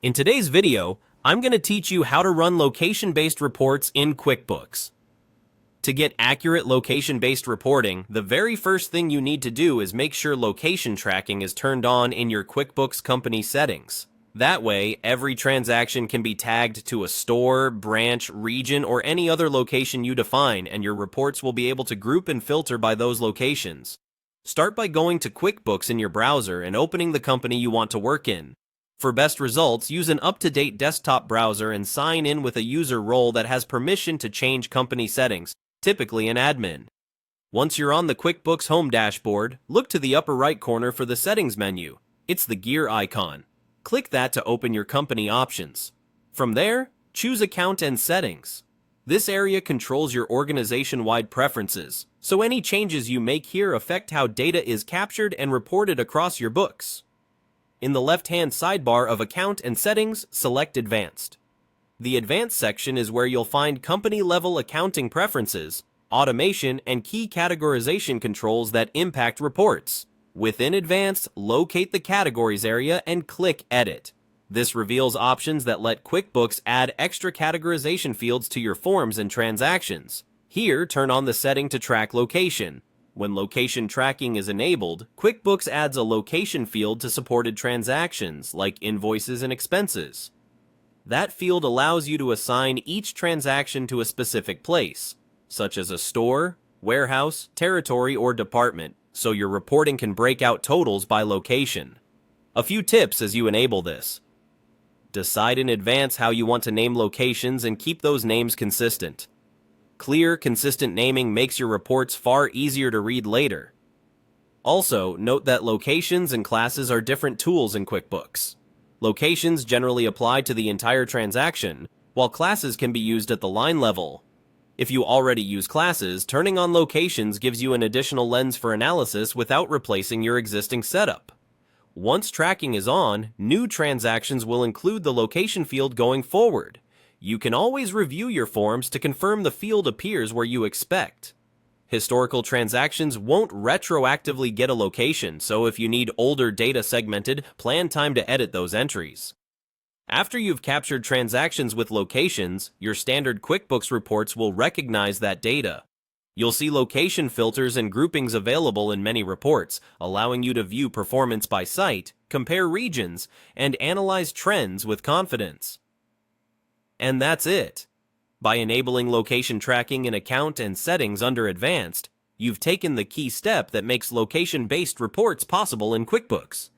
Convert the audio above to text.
In today's video, I'm going to teach you how to run location-based reports in QuickBooks. To get accurate location-based reporting, the very first thing you need to do is make sure location tracking is turned on in your QuickBooks company settings. That way, every transaction can be tagged to a store, branch, region, or any other location you define, and your reports will be able to group and filter by those locations. Start by going to QuickBooks in your browser and opening the company you want to work in. For best results, use an up-to-date desktop browser and sign in with a user role that has permission to change company settings, typically an admin. Once you're on the QuickBooks home dashboard, look to the upper right corner for the settings menu. It's the gear icon. Click that to open your company options. From there, choose Account and Settings. This area controls your organization-wide preferences, so any changes you make here affect how data is captured and reported across your books. In the left-hand sidebar of Account and Settings, select Advanced. The Advanced section is where you'll find company-level accounting preferences, automation, and key categorization controls that impact reports. Within Advanced, locate the Categories area and click Edit. This reveals options that let QuickBooks add extra categorization fields to your forms and transactions. Here, turn on the setting to track location. When location tracking is enabled, QuickBooks adds a location field to supported transactions, like invoices and expenses. That field allows you to assign each transaction to a specific place, such as a store, warehouse, territory, or department, so your reporting can break out totals by location. A few tips as you enable this. Decide in advance how you want to name locations and keep those names consistent. Clear, consistent naming makes your reports far easier to read later. Also, note that locations and classes are different tools in QuickBooks. Locations generally apply to the entire transaction, while classes can be used at the line level. If you already use classes, turning on locations gives you an additional lens for analysis without replacing your existing setup. Once tracking is on, new transactions will include the location field going forward. You can always review your forms to confirm the field appears where you expect. Historical transactions won't retroactively get a location, so if you need older data segmented, plan time to edit those entries. After you've captured transactions with locations, your standard QuickBooks reports will recognize that data. You'll see location filters and groupings available in many reports, allowing you to view performance by site, compare regions, and analyze trends with confidence. And that's it. By enabling location tracking in Account and Settings under Advanced, you've taken the key step that makes location-based reports possible in QuickBooks.